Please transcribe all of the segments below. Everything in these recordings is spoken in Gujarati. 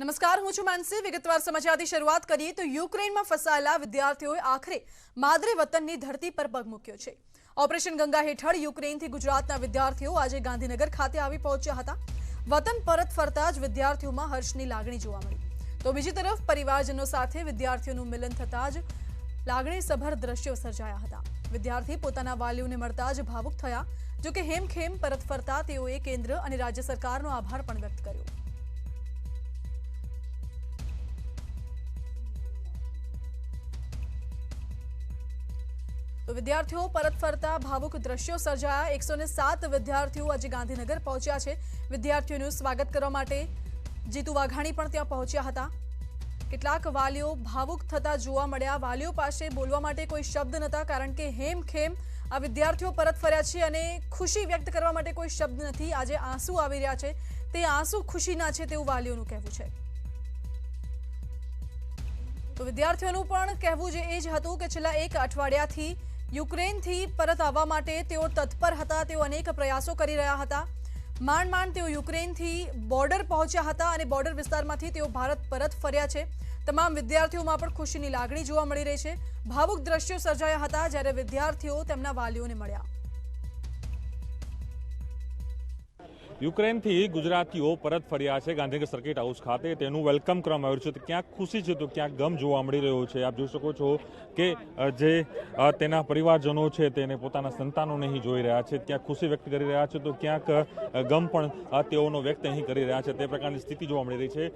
નમસ્કાર, હું છું માનસી. વિગતવાર સમાચારથી શરૂઆત કરીએ તો યુક્રેનમાં ફસાયેલા વિદ્યાર્થીઓએ આખરે માદરે વતનની ધરતી પર પગ મૂક્યો છે. ઓપરેશન ગંગા હેઠળ યુક્રેનથી ગુજરાતના વિદ્યાર્થીઓ આજે ગાંધીનગર ખાતે આવી પહોંચ્યા હતા. વતન પરત ફરતા જ વિદ્યાર્થીઓમાં હર્ષની લાગણી જોવા મળી. તો બીજી તરફ પરિવારજનો સાથે વિદ્યાર્થીઓનું મિલન થતા જ લાગણીસભર દ્રશ્યો સર્જાયા હતા. વિદ્યાર્થી પોતાના વાલીઓને મળતા જ ભાવુક થયા. જોકે હેમખેમ પરત ફરતા તેઓએ કેન્દ્ર અને રાજ્ય સરકારનો આભાર પણ વ્યક્ત કર્યો. તો વિદ્યાર્થીઓ પરત ફરતા ભાવુક દ્રશ્યો સર્જાયા. 107 વિદ્યાર્થીઓ આજે ગાંધીનગર પહોંચ્યા છે. વિદ્યાર્થીઓનું સ્વાગત કરવા માટે જીતુ વાઘાણી પણ ત્યાં પહોંચ્યા હતા. કેટલાક વાલીઓ ભાવુક થતા જોવા મળ્યા. વાલીઓ પાસે બોલવા માટે કોઈ શબ્દ નહોતા, કારણ કે હેમખેમ આ વિદ્યાર્થીઓ પરત ફર્યા છે અને ખુશી વ્યક્ત કરવા માટે કોઈ શબ્દ નથી. આજે આંસુ આવી રહ્યા છે, તે આંસુ ખુશીના છે તેવું વાલીઓનું કહેવું છે. તો વિદ્યાર્થીઓનું પણ કહેવું એ જ હતું કે છેલ્લા એક અઠવાડિયાથી યુક્રેનથી પરત આવવા માટે તેઓ તત્પર હતા. તેઓ અનેક પ્રયાસો કરી રહ્યા હતા. માંડ તેઓ યુક્રેનથી બોર્ડર પહોંચ્યા હતા અને બોર્ડર વિસ્તારમાંથી તેઓ ભારત પરત ફર્યા છે. તમામ વિદ્યાર્થીઓમાં પણ ખુશીની લાગણી જોવા મળી રહી છે. ભાવુક દ્રશ્યો સર્જાયા હતા જ્યારે વિદ્યાર્થીઓ તેમના વાલીઓને મળ્યા. યુક્રેનથી ગુજરાતીઓ પરત ફર્યા છે ગાંધીનગર સર્કિટ હાઉસ ખાતે. તેનું વેલકમ કરવામાં આવ્યું છે. ક્યાંક ખુશી છે તો ક્યાંક ગમ જોવા મળી રહ્યો છે. આપ જોઈ શકો છો કે જે તેના પરિવારજનો છે તેને પોતાના સંતાનોને અહીં જોઈ રહ્યા છે. ક્યાંક ખુશી વ્યક્ત કરી રહ્યા છે તો ક્યાંક ગમ પણ તેઓનો વ્યક્ત અહીં કરી રહ્યા છે. તે પ્રકારની સ્થિતિ જોવા મળી રહી છે.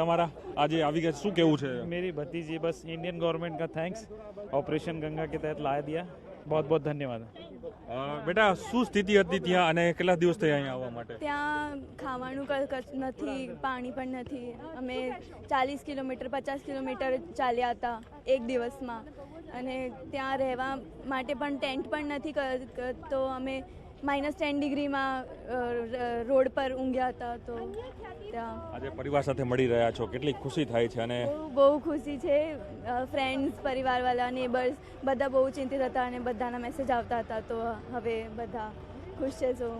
તમારા આજે આવી ગયા શું કહેવું છે? मेरी भतीजी बस इंडियन गवर्नमेंट का थैंक्स ऑपरेशन गंगा के तहत ला दिया. बहुत बहुत धन्यवाद. બેટા શું સ્થિતિ હતી ત્યાં અને કેટલા દિવસ થયા અહીંયા આવવા માટે? ત્યાં ખાવાનું નથી, પાણી પણ નથી. અમે 40 કિલોમીટર 50 કિલોમીટર ચાલ્યા હતા એક દિવસમાં, અને ત્યાં રહેવા માટે પણ ટેન્ટ પણ નથી, તો અમે -10 ડિગ્રીમાં રોડ પર ઊંઘ્યા હતા. તો ત્યાં આજે પરિવાર સાથે મળી રહ્યા છો, કેટલી ખુશી થાય છે? અને બહુ ખુશી છે. ફ્રેન્ડ્સ, પરિવારવાળા, નેબર્સ બધા બહુ ચિંતિત હતા અને બધાના મેસેજ આવતા હતા. તો હવે બધા ખુશ છે.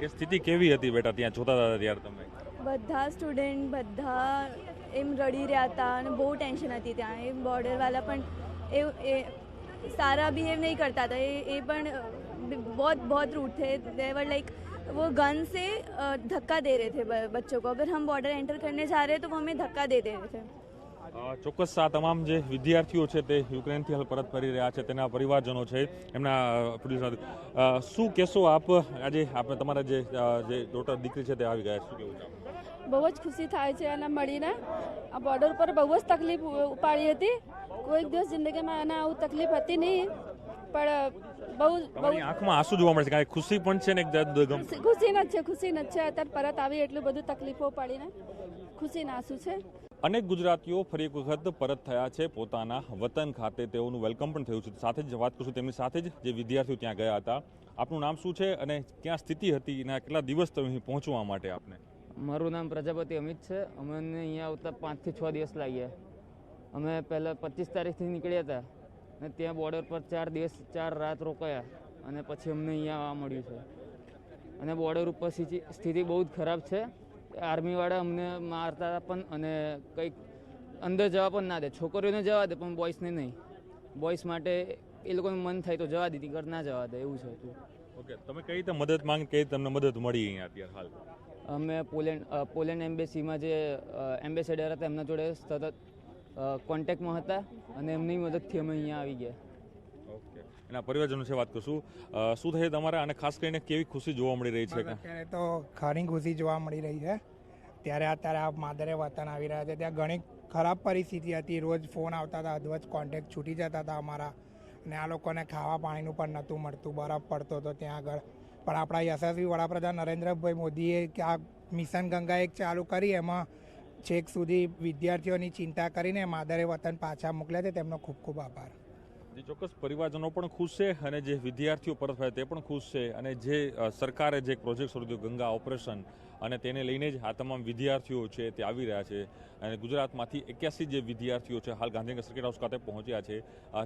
એ સ્થિતિ કેવી હતી બેટા ત્યાં જોતા હતા ત્યારે તમે? બધા સ્ટુડન્ટ બધા એમ રડી રહ્યા હતા અને બહુ ટેન્શન હતી ત્યાં. એ બોર્ડરવાળા પણ એ સારા બિહેવ नहीं करता था. ये પણ बहुत रूड थे. देवर लाइक वो गन से धक्का दे रहे थे बच्चों को. अगर हम बॉर्डर एंटर करने जा रहे हैं तो वो हमें धक्का दे रहे थे. ચોક્કસ આ તમામ જે વિદ્યાર્થીઓ છે તે યુક્રેનથી હાલ પરત ફરી રહ્યા છે, તેના પરિવારજનો છે, એમના શું કહેશો આપ? આજે આપણે તમારા જે ડોટર દીકરી છે તે આવી ગયા, શું કહેવું છે? બહુ જ ખુશી થાય છે અને મળીને. આ બોર્ડર પર બહુ જ તકલીફ ઉપાડી હતી. કોઈક દિવસ જિંદગીમાં એને આવું તકલીફ હતી નહીં, પણ બહુ આંખમાં આંસુ જોવા મળે છે. કાંઈ ખુશી પણ છે ને ખુશી ન છે. અત્યારે પરત આવી એટલું બધું તકલીફો પાડીને ખુશીના આંસુ છે. અનેક ગુજરાતીઓ ફરી એક વખત પરત થયા છે પોતાના વતન ખાતે. તેઓનું વેલકમ પણ થયું છે. સાથે જ વાત કરશું તેમની સાથે જ જે વિદ્યાર્થીઓ ત્યાં ગયા હતા. આપનું નામ શું છે અને ક્યાં સ્થિતિ હતી અને કેટલા દિવસ તમે અહીં પહોંચવા માટે આપને? મારું નામ પ્રજાપતિ અમિત છે. અમે અહીંયા આવતા 5 થી 6 દિવસ લાગ્યા. અમે પહેલાં 25 તારીખથી નીકળ્યા હતા અને ત્યાં બોર્ડર પર 4 દિવસ 4 રાત રોકાયા અને પછી અમને અહીંયા આવવા મળ્યું છે. અને બોર્ડર ઉપર સ્થિતિ બહુ જ ખરાબ છે. આર્મીવાળા અમને મારતા પણ અને કંઈક અંદર જવા પણ ના દે. છોકરીઓને જવા દે પણ બોಯ್સને નહીં. બોಯ್સ માટે એ લોકોને મન થાય તો જવા દીધી, ઘર ના જવા દે, એવું છે. ઓકે, તમે કઈ રીતે મદદ માંગી, કઈ તમને મદદ મળી અહીંયા અત્યારે હાલ? અમે પોલેન્ડ એમ્બેસીમાં જે એમ્બેસેડર હતા એમના જોડે સતત કોન્ટેક્ટમાં હતા અને એમની મદદથી અમે અહીંયા આવી ગયા. ઓકે, એના પરિવારજનો છે વાત કરશું. શું થાય તમારા અને ખાસ કરીને કેવી ખુશી જોવા મળી રહી છે? અત્યારે તો ખરી ખુશી જોવા મળી રહી છે. અત્યારે આ માદરે વતન આવી રહ્યા છે. ત્યાં ઘણી ખરાબ પરિસ્થિતિ હતી. રોજ ફોન આવતા હતા, અધવચ કોન્ટેક્ટ છૂટી જતા હતા અમારા, અને આ લોકોને ખાવા પાણીનું પણ નહોતું મળતું. બરફ પડતો હતો ત્યાં આગળ. પણ આપણા યશસ્વી વડાપ્રધાન નરેન્દ્રભાઈ મોદીએ આ મિશન ગંગા એક ચાલુ કરી, એમાં છેક સુધી વિદ્યાર્થીઓની ચિંતા કરીને માદરે વતન પાછા મોકલ્યા છે. તેમનો ખૂબ ખૂબ આભાર. જે ચોક્કસ પરિવારજનો પણ ખુશ છે અને જે વિદ્યાર્થીઓ પરત ફર્યા તે પણ ખુશ છે. અને જે સરકારે જે પ્રોજેક્ટ શરૂ થયો ગંગા ઓપરેશન, અને તેને લઈને જ આ તમામ વિદ્યાર્થીઓ છે તે આવી રહ્યા છે અને ગુજરાતમાંથી 81 જે વિદ્યાર્થીઓ છે હાલ ગાંધીનગર સર્કિટ હાઉસ ખાતે પહોંચ્યા છે.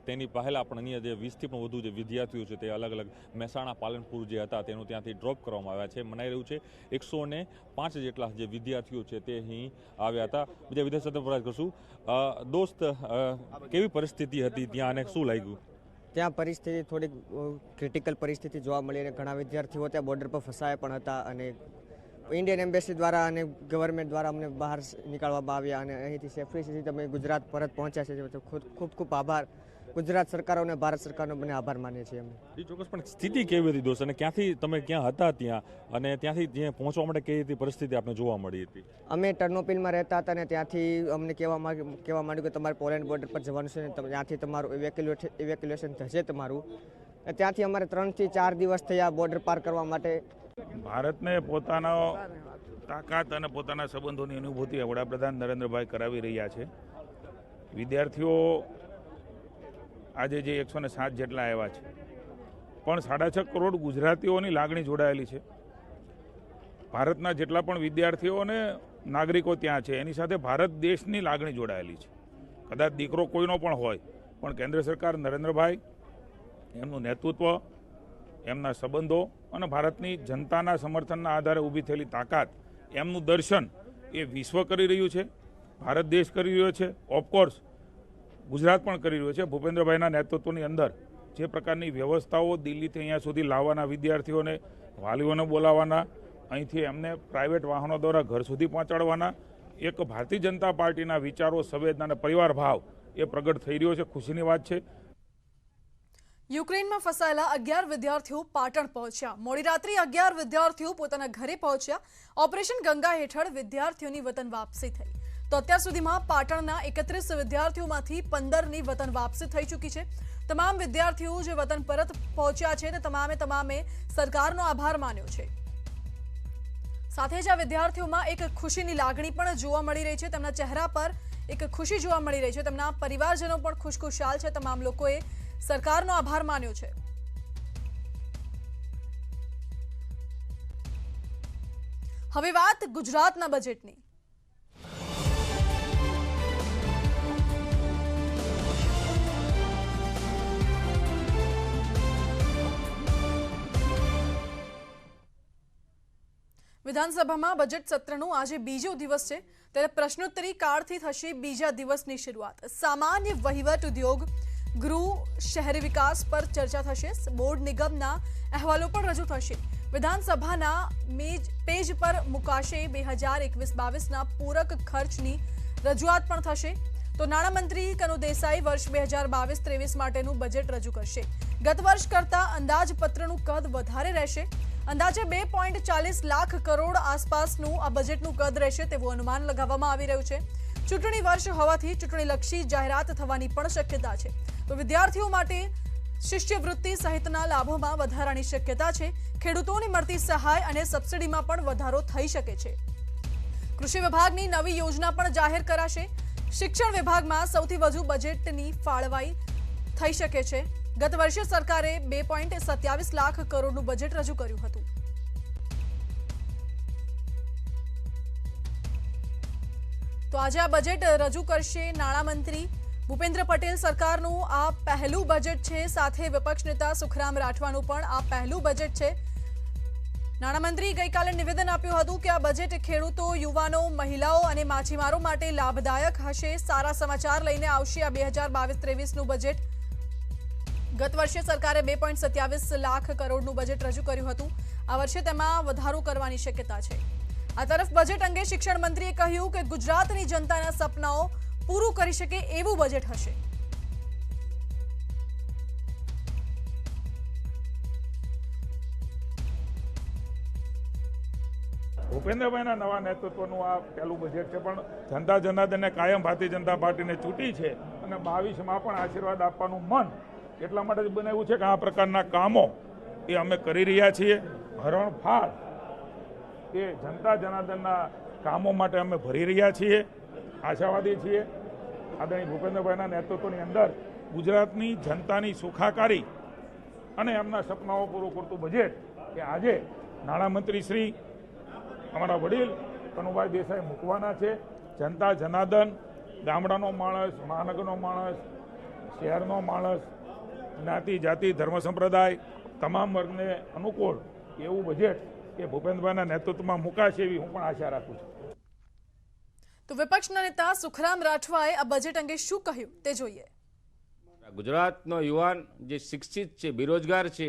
તેની પહેલાં પણ અહીંયા જે 20થી પણ વધુ જે વિદ્યાર્થીઓ છે તે અલગ અલગ મહેસાણા, પાલનપુર જે હતા તેનું ત્યાંથી ડ્રોપ કરવામાં આવ્યા છે. મનાઈ રહ્યું છે 105 જેટલા જે વિદ્યાર્થીઓ છે તે અહીં આવ્યા હતા. બીજા વિદ્યાર્થીઓ સાથે પ્રયાસ કરશું. દોસ્ત, કેવી પરિસ્થિતિ હતી ત્યાં અને શું લાગ્યું? ત્યાં પરિસ્થિતિ થોડીક ક્રિટિકલ પરિસ્થિતિ જોવા મળી અને ઘણા વિદ્યાર્થીઓ ત્યાં બોર્ડર પર ફસાયા પણ હતા અને ઇન્ડિયન એમ્બેસી દ્વારા અને ગવર્મેન્ટ દ્વારા અમને બહાર નીકાળવામાં આવ્યા અને અહીંથી સેફલી તમે ગુજરાત પરત પહોંચ્યા છે. ખૂબ ખૂબ આભાર ગુજરાત સરકાર અને ભારત સરકારનો બંને આભાર માનીએ છીએ અમે. ચોક્કસ, પણ સ્થિતિ કેવી હતી દોસ્ત, અને ક્યાંથી તમે ક્યાં હતા ત્યાં, અને ત્યાંથી જ્યાં પહોંચવા માટે કેવી રીતે પરિસ્થિતિ આપને જોવા મળી હતી? અમે ટર્નોપિલમાં રહેતા હતા અને ત્યાંથી અમને કહેવા માંડ્યું કે તમારે પોલેન્ડ બોર્ડર પર જવાનું છે, ત્યાંથી તમારું ઇવેક્યુએશન થશે તમારું. ત્યાંથી અમારે 3 થી 4 દિવસ થયા બોર્ડર પાર કરવા માટે. ભારતને પોતાનો તાકાત અને પોતાના સંબંધોની અનુભૂતિ વડાપ્રધાન નરેન્દ્રભાઈ કરાવી રહ્યા છે. વિદ્યાર્થીઓ આજે જે 107 જેટલા આવ્યા છે, પણ 6.5 કરોડ ગુજરાતીઓની લાગણી જોડાયેલી છે. ભારતના જેટલા પણ વિદ્યાર્થીઓ અને નાગરિકો ત્યાં છે એની સાથે ભારત દેશની લાગણી જોડાયેલી છે. કદાચ દીકરો કોઈનો પણ હોય, પણ કેન્દ્ર સરકાર નરેન્દ્રભાઈ એમનું નેતૃત્વ, એમના સંબંધો અને ભારતની જનતાના સમર્થનના આધારે ઊભી થયેલી તાકાત, એમનું દર્શન એ વિશ્વ કરી રહ્યું છે, ભારત દેશ કરી રહ્યો છે, ઓફકોર્સ ગુજરાત પણ કરી રહ્યો છે. ભૂપેન્દ્રભાઈના નેતૃત્વની અંદર જે પ્રકારની વ્યવસ્થાઓ દિલ્હીથી અહીંયા સુધી લાવવાના, વિદ્યાર્થીઓને વાલીઓને બોલાવવાના, અહીંથી એમને પ્રાઇવેટ વાહનો દ્વારા ઘર સુધી પહોંચાડવાના, એક ભારતીય જનતા પાર્ટીના વિચારો, સંવેદના અને પરિવાર ભાવ એ પ્રગટ થઈ રહ્યો છે. ખુશીની વાત છે. યુક્રેનમાં ફસાયેલા 11 વિદ્યાર્થીઓ પાટણ પહોંચ્યા. મોડી રાત્રે 11 વિદ્યાર્થીઓ પોતાના ઘરે પહોંચ્યા. ઓપરેશન ગંગા હેઠળ વિદ્યાર્થીઓની વતન વાપસી થઈ. તો અત્યાર સુધીમાં પાટણના 31 વિદ્યાર્થીઓમાંથી 15ની વતન વાપસી થઈ ચૂકી છે. તમામ વિદ્યાર્થીઓ જે વતન પરત પહોંચ્યા છે તે તમામે સરકારનો આભાર માન્યો છે. સાથે જ આ વિદ્યાર્થીઓમાં એક ખુશીની લાગણી પણ જોવા મળી રહી છે. તેમના ચહેરા પર એક ખુશી જોવા મળી રહી છે. તેમના પરિવારજનો પણ ખુશખુશાલ છે. તમામ લોકોએ સરકારનો આભાર માન્યો છે. હવે વાત ગુજરાતના બજેટની. વિધાનસભામાં બજેટ સત્રનો આજે બીજો દિવસ છે, ત્યારે પ્રશ્નોત્તરી કાળથી થશે બીજા દિવસની શરૂઆત. સામાન્ય વહીવટ, ઉદ્યોગ, ગૃહ, શહેરી વિકાસ પર ચર્ચા થશે. બોર્ડ નિગમના અહેવાલો પણ રજૂ થશે. વિધાનસભાના પેજ પર મુકાશે 2021-22ના પૂરક ખર્ચની રજૂઆત પણ થશે. તો નાણામંત્રી કનુ દેસાઈ વર્ષ 2022-23 માટેનું બજેટ રજૂ કરશે. ગત વર્ષ કરતાં અંદાજપત્રનું કદ વધારે રહેશે. અંદાજે 2.40 લાખ કરોડ આસપાસનું આ બજેટનું કદ રહેશે તેવું અનુમાન લગાવવામાં આવી રહ્યું છે. ચૂંટણી વર્ષ હોવાથી ચૂંટણીલક્ષી જાહેરાત થવાની પણ શક્યતા છે. તો વિદ્યાર્થીઓ માટે શિષ્યવૃત્તિ સહિતના લાભોમાં વધારાની શક્યતા છે. ખેડૂતોને મળતી સહાય અને સબસિડીમાં પણ વધારો થઈ શકે છે. કૃષિ વિભાગની નવી યોજના પણ જાહેર કરાશે. શિક્ષણ વિભાગમાં સૌથી વધુ બજેટની ફાળવાઈ થઈ શકે છે. ગત વર્ષે સરકારે 2.27 લાખ કરોડનું બજેટ રજૂ કર્યું હતું. તો આજે આ બજેટ રજૂ કરશે નાણામંત્રી ભૂપેન્દ્ર પટેલ. સરકારનું આ પહેલું બજેટ છે. સાથે વિપક્ષ નેતા સુખરામ રાઠવાનું પણ આ પહેલું બજેટ છે. નાણામંત્રી ગઈકાલે નિવેદન આપ્યું હતું કે આ બજેટ ખેડૂતો, યુવાનો, મહિલાઓ અને માછીમારો માટે લાભદાયક હશે. સારા સમાચાર લઈને આવશે આ 2022-23નું બજેટ. ગત વર્ષે સરકારે 2.27 લાખ કરોડનું બજેટ રજૂ કર્યું હતું. આ વર્ષે તેમાં વધારો કરવાની શક્યતા છે. આ તરફ બજેટ અંગે શિક્ષણ મંત્રીએ કહ્યું કે ગુજરાતની જનતાના સપનાઓ પૂરું કરી શકે એવું બજેટ હશે. ભૂપેન્દ્રભાઈના નવા નેતૃત્વનું આ પહેલું બજેટ છે, પણ જનતા જનાર્દનને કાયમ ભારતીય જનતા પાર્ટીને ચૂંટી છે અને 22માં પણ આશીર્વાદ આપવાનું મન એટલા માટે જ બનાવ્યું છે કે આ પ્રકારના કામો એ અમે કરી રહ્યા છીએ. હરણફાળ એ જનતા જનાર્દનના કામો માટે અમે ભરી રહ્યા છીએ. આશાવાદી છીએ આદરણીય ભૂપેન્દ્રભાઈના નેતૃત્વની અંદર ગુજરાતની જનતાની સુખાકારી અને એમના સપનાઓ પૂરું કરતું બજેટ એ આજે નાણામંત્રી શ્રી અમારા વડીલ કનુભાઈ દેસાઈ મૂકવાના છે. જનતા જનાર્દન, ગામડાનો માણસ, મહાનગરનો માણસ, શહેરનો માણસ, જ્ઞાતિ જાતિ ધર્મ સંપ્રદાય તમામ વર્ગને અનુકૂળ એવું બજેટ એ ભૂપેન્દ્રભાઈના નેતૃત્વમાં મુકાશે એવી હું પણ આશા રાખું છું. તો વિપક્ષના નેતા સુખરામ રાઠવાએ આ બજેટ અંગે શું કહ્યું તે જોઈએ. ગુજરાતનો યુવાન જે શિક્ષિત છે, બેરોજગાર છે,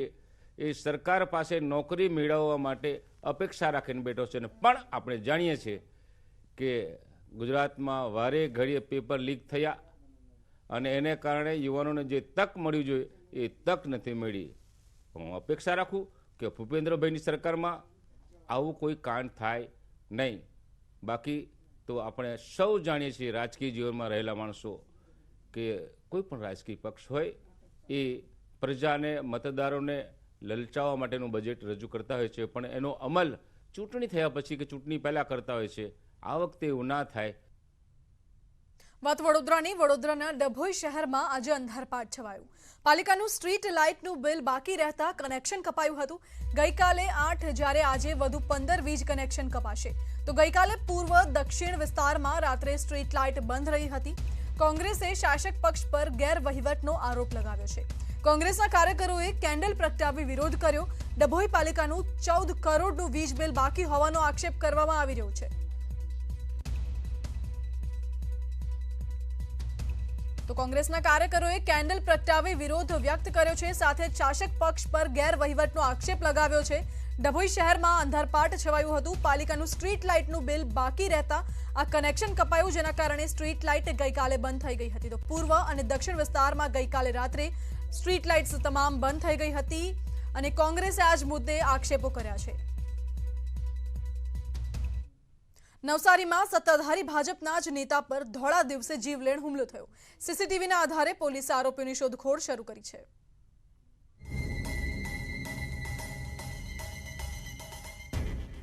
એ સરકાર પાસે નોકરી મેળવવા માટે અપેક્ષા રાખીને બેઠો છે. પણ આપણે જાણીએ છીએ કે ગુજરાતમાં વારે ઘડીએ પેપર લીક થયા અને એને કારણે યુવાનોને જે તક મળવી જોઈએ એ તક નથી મળી. હું અપેક્ષા રાખું કે ભૂપેન્દ્રભાઈની સરકારમાં આવું કોઈ કાંડ થાય નહીં. બાકી તો આપણે સૌ જાણીએ છીએ રાજકીય જીવનમાં રહેલા માણસો કે કોઈ પણ રાજકીય પક્ષ હોય એ પ્રજાને, મતદારોને લલચાવવા માટેનું બજેટ રજૂ કરતા હોય છે, પણ એનો અમલ ચૂંટણી થયા પછી કે ચૂંટણી પહેલાં કરતા હોય છે. આ વખતે એવું ના થાય. વાત વડોદરાની. વડોદરાના ડભોઈ શહેરમાં આજે અંધારપાટ છવાયું. પાલિકાનું સ્ટ્રીટ લાઇટનું બિલ બાકી રહેતા કનેક્શન કપાયું હતું. ગઈકાલે 8 જ્યારે આજે વધુ 15 વીજ કનેક્શન કપાશે. તો ગઈકાલે પૂર્વ દક્ષિણ વિસ્તારમાં રાત્રે સ્ટ્રીટ લાઇટ બંધ રહી હતી. કોંગ્રેસે શાસક પક્ષ પર ગેરવહીવટનો આરોપ લગાવ્યો છે. કોંગ્રેસના કાર્યકરોએ કેન્ડલ પ્રગટાવી વિરોધ કર્યો. ડભોઈ પાલિકાનું 14 કરોડનું વીજ બિલ બાકી હોવાનો આક્ષેપ કરવામાં આવી રહ્યો છે. તો કોંગ્રેસના કાર્યકરોએ કેન્ડલ પ્રગટાવી વિરોધ વ્યક્ત કર્યો છે. સાથે શાસક પક્ષ પર ગેરવહીવટનો આક્ષેપ લગાવ્યો છે. ડભોઈ શહેરમાં અંધારપાટ છવાયું હતું. પાલિકાનું સ્ટ્રીટ લાઇટનું બિલ બાકી રહેતા આ કનેક્શન કપાયું, જેના કારણે સ્ટ્રીટ લાઇટ ગઈકાલે બંધ થઈ ગઈ હતી. તો પૂર્વ અને દક્ષિણ વિસ્તારમાં ગઈકાલે રાત્રે સ્ટ્રીટ લાઇટ્સ તમામ બંધ થઈ ગઈ હતી અને કોંગ્રેસે આ જ મુદ્દે આક્ષેપો કર્યા છે. નવસારીમાં સત્તાધારી ભાજપના જ નેતા પર ધોળા દિવસે જીવલેણ હુમલો થયો. સીસીટીવીના આધારે પોલીસે આરોપીઓની શોધખોળ શરૂ કરી છે.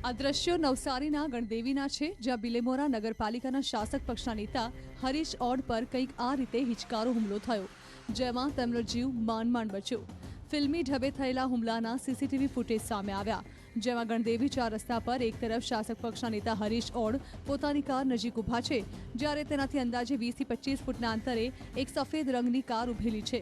આ દ્રશ્યો નવસારીના ગણદેવીના છે, જ્યાં બિલેમોરા નગરપાલિકાના શાસક પક્ષના નેતા હરીશ ઓડ પર કંઈક આ રીતે હિચકારો હુમલો થયો, જેમાં તેમનો જીવ માંડ બચ્યો. ફિલ્મી ઢબે થયેલા હુમલાના સીસીટીવી ફૂટેજ સામે આવ્યા, જેમાં ગણદેવી 4 રસ્તા પર એક તરફ શાસક પક્ષના નેતા હરીશ ઓડ પોતાની કાર નજીક ઊભા છે, જ્યારે તેનાથી અંદાજે 20 થી 25 ફૂટના અંતરે એક સફેદ રંગની કાર ઊભેલી છે.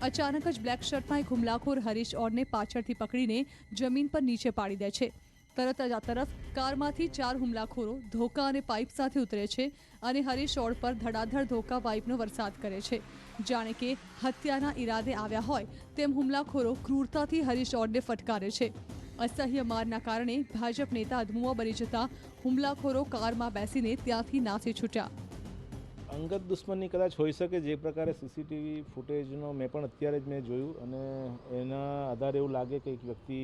અચાનક જ બ્લેક શર્ટમાં એક હુમલાખોર હરીશ ઓડને પાછળથી પકડીને જમીન પર નીચે પાડી દે છે. તરત જ આ તરફ કારમાંથી 4 હુમલાખોરો ધોકા અને પાઇપ સાથે ઉતરે છે અને હરીશ ઓડ પર ધડાધડ ધોકા પાઇપનો વરસાદ કરે છે. જાણે કે હત્યાના ઈરાદે આવ્યા હોય તેમ હુમલાખોરો ક્રૂરતાથી હરીશ ઓડને ફટકારે છે. અસહ્ય મારના કારણે ભાજપ નેતા અધમુઆ બની જતા હુમલાખોરો કારમાં બેસીને ત્યાંથી નાસી છૂટ્યા. અંગત દુશ્મની કદાચ હોઈ શકે, જે પ્રકારે સીસીટીવી ફૂટેજનો મેં પણ અત્યારે જ જોયું અને એના આધારે એવું લાગે કે એક વ્યક્તિ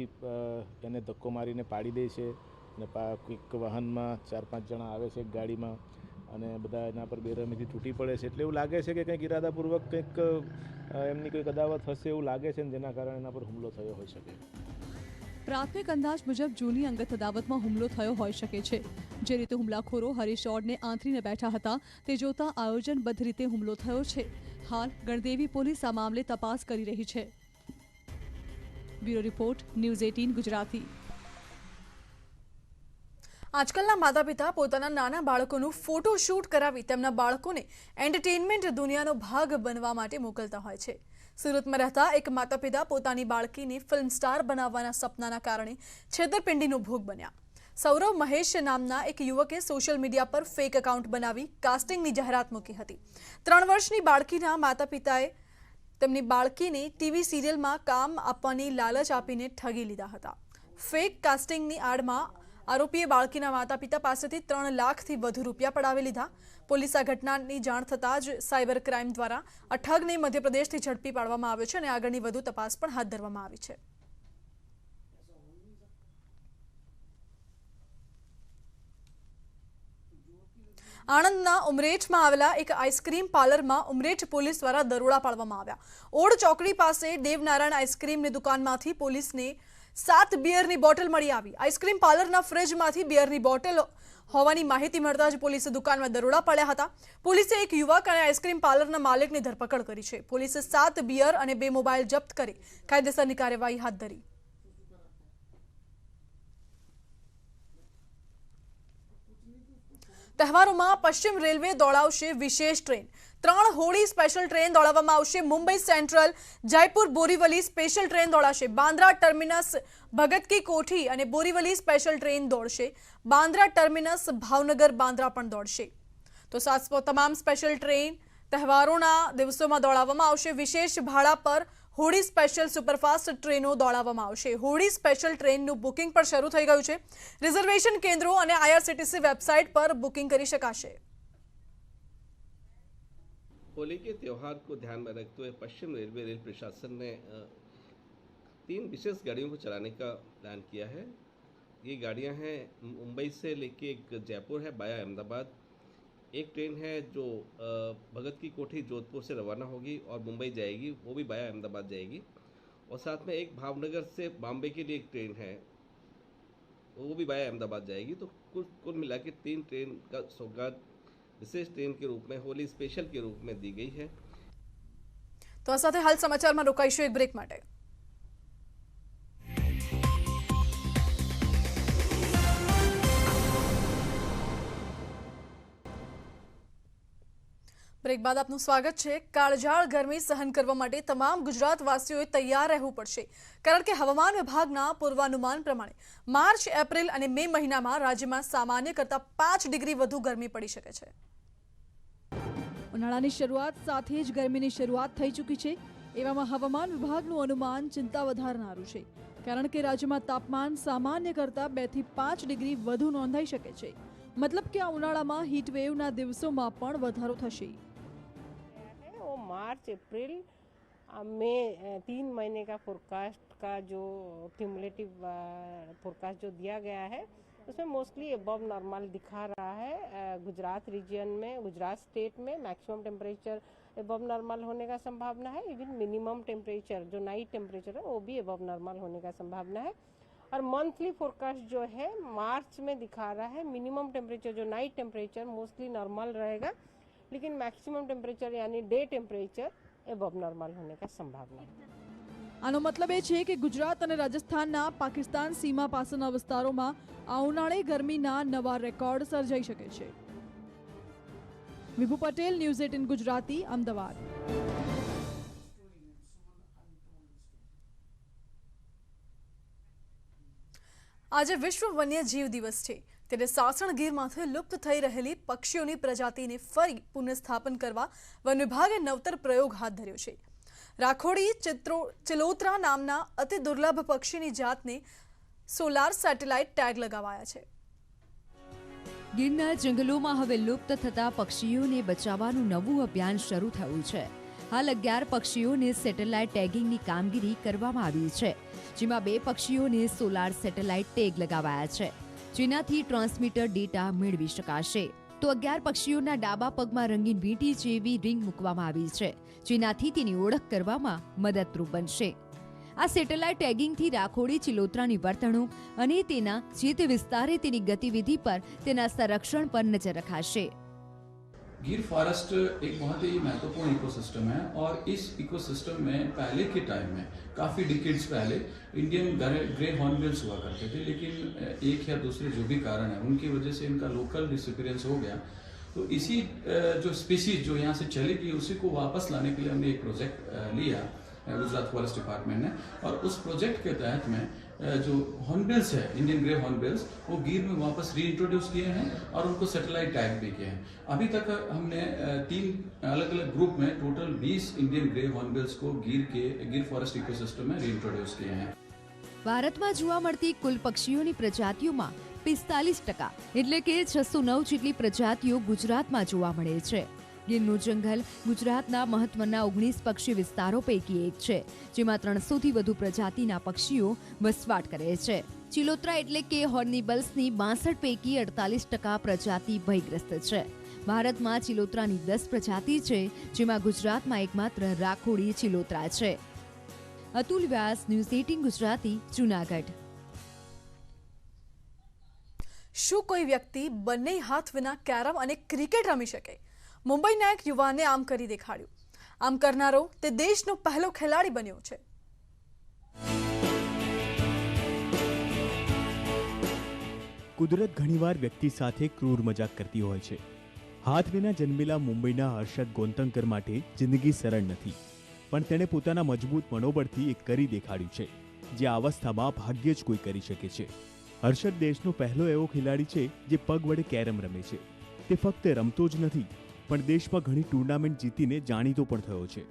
એને ધક્કો મારીને પાડી દે છે અને કોઈક વાહનમાં 4-5 જણા આવે છે એક ગાડીમાં અને બધા એના પર બેરહમીથી તૂટી પડે છે. એટલે એવું લાગે છે કે કંઈક ઇરાદાપૂર્વક કંઈક એમની કોઈક અદાવત હશે એવું લાગે છે, જેના કારણે એના પર હુમલો થયો હોઈ શકે. પ્રાથમિક અંદાજ મુજબ જૂની અંગત અદાવતમાં હુમલો થયો હોઈ શકે છે. જે રીતે હુમલાખોરો હરીશ ઓડને આંતરીને બેઠા હતા તે જોતા આયોજનબદ્ધ રીતે હુમલો થયો છે. હાલ ગણદેવી પોલીસ આ મામલે તપાસ કરી રહી છે. Bureau report, news 18 Gujarati. આજકાલના માતા પિતા પોતાના નાના બાળકોનું ફોટોશૂટ કરાવી તેમના બાળકોને એન્ટરટેનમેન્ટ દુનિયાનો ભાગ બનવા માટે મોકલતા હોય છે. સુરતમાં રહેતા એક માતા પિતા પોતાની બાળકીને ફિલ્મ સ્ટાર બનાવવાના સપનાના કારણે છેતરપિંડીનો ભોગ બન્યા. સૌરવ મહેશ નામના એક યુવકે સોશિયલ મીડિયા પર ફેક એકાઉન્ટ બનાવી કાસ્ટિંગની જાહેરાત મૂકી હતી. 3 વર્ષની બાળકીના માતા પિતાએ તેમની બાળકીને ટીવી સિરિયલમાં કામ આપવાની લાલચ આપીને ઠગી લીધા હતા. ફેક કાસ્ટિંગની આડમાં આરોપીએ બાળકીના માતા પિતા પાસેથી 3 લાખથી વધુ રૂપિયા પડાવી લીધા. પોલીસ આ ઘટનાની જાણ થતાં જ સાયબર ક્રાઇમ દ્વારા આ ઠગને મધ્યપ્રદેશથી ઝડપી પાડવામાં આવ્યો છે અને આગળની વધુ તપાસ પણ હાથ ધરવામાં આવી છે. આણંદના ઉમરેઠમાં આવેલા એક આઈસ્ક્રીમ પાર્લરમાં ઉમરેઠ પોલીસ દ્વારા દરોડા પાડવામાં આવ્યા. ઓડ ચોકડી પાસે દેવનારાયણ આઈસ્ક્રીમની દુકાનમાંથી પોલીસને 7 બિયરની બોટલ મળી આવી. આઈસ્ક્રીમ પાર્લરના ફ્રિજમાંથી બિયરની બોટલ હોવાની માહિતી મળતા જ પોલીસે દુકાનમાં દરોડા પાડ્યા હતા. પોલીસે એક યુવક અને આઈસ્ક્રીમ પાર્લરના માલિકની ધરપકડ કરી છે. પોલીસે 7 બિયર અને 2 મોબાઈલ જપ્ત કરી કાયદેસરની કાર્યવાહી હાથ ધરી. તહેવારોમાં પશ્ચિમ રેલવે દોડાવશે વિશેષ ટ્રેન 3 હોળી સ્પેશિયલ ટ્રેન દોડાવવામાં આવશે Mumbai Central Jaipur Borivali special train દોડાશે બાંદ્રા ટર્મિનસ ભગત કી કોઠી અને બોરીવલી સ્પેશિયલ ટ્રેન દોડશે બાંદ્રા ટર્મિનસ ભાવનગર બાંદ્રા પણ દોડશે તો તમામ સ્પેશિયલ ટ્રેન તહેવારોના દિવસોમાં દોડાવવામાં આવશે વિશેષ ભાડા પર હોળી સ્પેશિયલ સુપરફાસ્ટ ટ્રેનો દોડાવવામાં આવશે હોળી સ્પેશિયલ ટ્રેનનું બુકિંગ પણ શરૂ થઈ ગયું છે રિઝર્વેશન કેન્દ્રો અને IRCTC વેબસાઇટ પર બુકિંગ કરી શકાશે होली के त्यौहार को ध्यान में रखते हुए पश्चिम रेलवे रेल प्रशासन ने 3 विशेष गाड़ियों को चलाने का प्लान किया है। ये गाड़ियां हैं मुंबई से लेके एक जयपुर है बाया अहमदाबाद, एक ट्रेन है जो भगत की कोठी जोधपुर से रवाना होगी और मुंबई जाएगी, वो भी बाया अहमदाबाद जाएगी, और साथ में एक भावनगर से बॉम्बे के लिए एक ट्रेन है, वो भी बाया अहमदाबाद जाएगी। तो कुल मिला के 3 ट्रेन का सौगात विशेष ट्रेन के रूप में होली स्पेशल के रूप में दी गई है। तो आ साथे हाल समाचाરમાં રોકાઈશું એક બ્રેક માટે। બ્રેક બાદ આપનું સ્વાગત છે। કાળઝાળ ગરમી સહન કરવા માટે તમામ ગુજરાતવાસીઓએ તૈયાર રહેવું પડશે કારણ કે હવામાન વિભાગના પૂર્વાનુમાન પ્રમાણે માર્ચ એપ્રિલ અને મે મહિનામાં રાજ્યમાં સામાન્ય કરતાં 5 ડિગ્રી વધુ ગરમી પડી શકે છે। ઉનાળાની શરૂઆત સાથે જ ગરમીની શરૂઆત થઈ ચૂકી છે। એવામાં હવામાન વિભાગનું અનુમાન ચિંતા વધારનારું છે કારણ કે રાજ્યમાં તાપમાન સામાન્ય કરતાં 2 થી 5 ડિગ્રી વધુ નોંધાઈ શકે છે। મતલબ કે આ ઉનાળામાં હીટ વેવના દિવસોમાં પણ વધારો થશે। मार्च अप्रैल में 3 महीने का फोरकास्ट का जो क्यूमुलेटिव फोरकास्ट जो दिया गया है उसमें मोस्टली अबव नॉर्मल दिखा रहा है। गुजरात रीजन में गुजरात स्टेट में मैक्सिमम टेम्परेचर अबव नॉर्मल होने का संभावना है। इवन मिनिमम टेम्परेचर जो नाइट टेम्परेचर है वो भी अबव नॉर्मल होने का संभावना है। और मंथली फोरकास्ट जो है मार्च में दिखा रहा है मिनिमम टेम्परेचर जो नाइट टेम्परेचर मोस्टली नॉर्मल रहेगा, लेकिन मैक्सिमम टेम्परेचर यानी डे टेम्परेचर एबव नॉर्मल होने का संभावना है। આનો મતલબ એ છે કે ગુજરાત અને રાજસ્થાનના પાકિસ્તાન સીમા પાસેના વિસ્તારોમાં આ ઉનાળે ગરમીના નવા રેકોર્ડ સર્જાઈ શકે છે। વિભુ પટેલ, ન્યૂઝ 18 ગુજરાતી, અમદાવાદ। આજે વિશ્વ વન્યજીવ દિવસ છે ત્યારે સાસણ ગીરમાંથી લુપ્ત થઈ રહેલી પક્ષીઓની પ્રજાતિને ફરી પુનઃસ્થાપન કરવા વન વિભાગે નવતર પ્રયોગ હાથ ધર્યો છે। રાખોડી ચિલોત્રા નામના અતિ દુર્લભ પક્ષીની જાતને સોલાર સેટેલાઇટ ટેગ લગાવાયા છે। ગીરના જંગલોમાં હવે લુપ્ત થતા પક્ષીઓને બચાવવાનું નવું અભિયાન શરૂ થયું છે। હાલ 11 પક્ષીઓને સેટેલાઇટ ટેગિંગની કામગીરી કરવામાં આવી છે, જેમાં 2 પક્ષીઓને સોલાર સેટેલાઇટ ટેગ લગાવાયા છે, જેનાથી ટ્રાન્સમીટર ડેટા મેળવી શકાશે। તો 11 પક્ષીઓના ડાબા પગમાં રંગીન વીંટી જેવી રિંગ મૂકવામાં આવી છે, જેનાથી તેની ઓળખ કરવામાં મદદરૂપ બનશે। આ સેટેલાઇટ ટેગિંગથી રાખોડી ચિલોત્રાની વર્તણૂક અને તેના જે તે વિસ્તારે તેની ગતિવિધિ પર તેના સંરક્ષણ પર નજર રખાશે। गिर फॉरेस्ट एक बहुत ही महत्वपूर्ण इकोसिस्टम है और इस इकोसिस्टम में पहले के टाइम में काफ़ी डिकेड्स पहले इंडियन ग्रे हॉर्नबिल्स हुआ करते थे, लेकिन एक या दूसरे जो भी कारण है उनकी वजह से इनका लोकल डिसअपीयरेंस हो गया। तो इसी जो स्पीसीज जो यहाँ से चली गई उसी को वापस लाने के लिए हमने एक प्रोजेक्ट लिया गुजरात फॉरेस्ट डिपार्टमेंट ने, और उस प्रोजेक्ट के तहत में जो हॉर्नबिल्स है इंडियन ग्रे हॉर्नबिल्स वो गिर में वापस रीइंट्रोड्यूस किए हैं और उनको सेटेलाइट टैग भी किए हैं। अभी तक हमने 3 अलग अलग ग्रुप में टोटल 20 इंडियन ग्रे हॉर्नबिल्स को गिर फॉरेस्ट इकोसिस्टम में रीइंट्रोड्यूस किए हैं। ભારતમાં જોવા મળતી કુલ પક્ષીઓની પ્રજાતિઓમાં 45% એટલે કે 609 જેટલી પ્રજાતિઓ ગુજરાતમાં જોવા મળે છે। ગીરનું જંગલ ગુજરાતના મહત્વના 19 પક્ષી વિસ્તારો પૈકી એક છે, જેમાં 300થી વધુ પ્રજાતિના પક્ષીઓ વસવાટ કરે છે। ચિલોત્રા એટલે કે હોર્નિબલ્સની 62 પૈકી 48% પ્રજાતિ ભયગ્રસ્ત છે। ભારતમાં ચિલોત્રાની 10 પ્રજાતિ છે, જેમાં ગુજરાતમાં એકમાત્ર રાખોડી ચિલોત્રા છે। અતુલ વ્યાસ, ન્યૂઝ 18 ગુજરાતી, જૂનાગઢ। શું કોઈ વ્યક્તિ બંને હાથ વિના કેરમ અને ક્રિકેટ રમી શકે? મુંબઈના એક યુવાને આમ કરી દેખાડ્યું। આમ કરનારો તે દેશનો પહેલો ખેલાડી બન્યો છે। કુદરત ઘણીવાર વ્યક્તિ સાથે ક્રૂર મજાક કરતી હોય છે. હાથ વિના જન્મેલા મુંબઈના હર્ષદ ગોંતંકર માટે જિંદગી સરળ નથી, પણ તેણે પોતાના મજબૂત મનોબળથી એક કરી દેખાડ્યું છે જે આ અવસ્થામાં ભાગ્યે જ કોઈ કરી શકે છે. હર્ષદ દેશનો પહેલો એવો ખેલાડી છે જે પગ વડે કેરમ રમે છે. તે ફક્ત રમતો જ નથી, પણ દેશમાં ઘણી ટુર્નામેન્ટ જીતીને જાણીતો પણ થયો છે.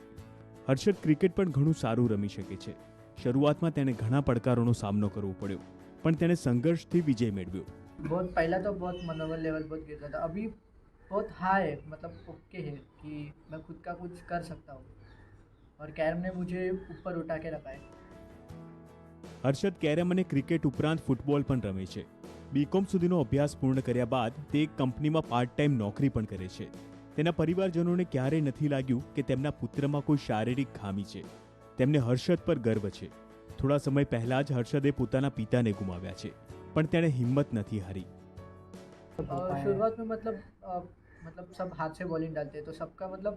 હર્ષદ ક્રિકેટ પણ ઘણું સારું રમી શકે છે. શરૂઆતમાં તેણે ઘણા પડકારોનો સામનો કરવો પડ્યો, પણ તેણે સંઘર્ષથી વિજય મેળવ્યો. बहुत पहला तो बहुत मनोबल लेवल बहुत गिरता था, अभी बहुत हाई है, मतलब ओके है कि मैं खुद का कुछ कर सकता हूँ और कैरम ने मुझे ऊपर उठा के रखा है. હર્ષદ કેરમ અને ક્રિકેટ ઉપરાંત ફૂટબોલ પણ રમે છે. બીકોમ સુધીનો અભ્યાસ પૂર્ણ કર્યા બાદ તે એક કંપનીમાં પાર્ટ ટાઈમ નોકરી પણ કરે છે. તેના પરિવારજનોને ક્યારેય નથી લાગ્યું કે તેમના પુત્રમાં કોઈ શારીરિક ખામી છે. તેમને હર્ષદ પર ગર્વ છે. થોડા સમય પહેલા જ હર્ષદે પોતાના પિતાને ગુમાવ્યા છે, પણ તેણે હિંમત નથી હારી. शुरुआत में मतलब सब हाथ से बॉलिंग डालते हैं, तो सबका मतलब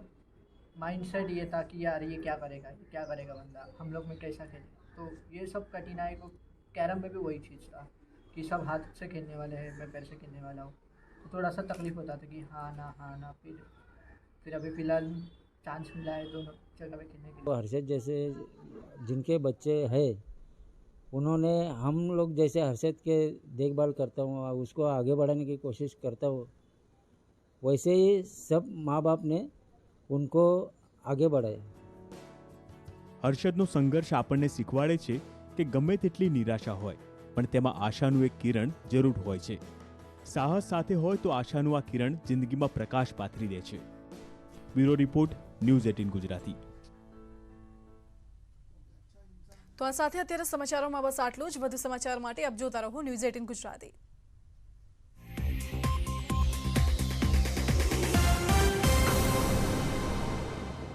माइंड सेट ये था कि यार ये क्या करेगा बंदा, हम लोग में कैसा खेले. तो ये सब कठिनाई को कैरम में भी वही चीज़ था कि सब हाथ से खेलने वाले हैं, मैं पैर से खेलने वाला हूँ. तो थोड़ा सा तकलीफ होता था कि हाँ ना. फिर अभी फ़िलहाल चांस मिला है दोनों जगह पे खेलने के लिए. हर्षद जैसे जिनके बच्चे हैं, उन्होंने हम लोग जैसे हर्षद के देखभाल करता हूँ, उसको आगे बढ़ाने की कोशिश करता हूँ, वैसे ही सब माँ बाप ने उनको आगे बढ़ाया. હર્ષદનો સંઘર્ષ આપણને શીખવાડે છે કે ગમે તેટલી નિરાશા હોય, પણ તેમાં આશાનું એક કિરણ જરૂર હોય છે. સાહસ સાથે હોય તો આશાનું આ કિરણ જિંદગીમાં પ્રકાશ પાથરી દે છે. Bureau report, news 18 Gujarati. તો આ સાથે અત્યારે સમાચારોમાં બસ આટલું જ. વધુ સમાચાર માટે આપ જોતા રહો ન્યૂઝ 18 ગુજરાતી.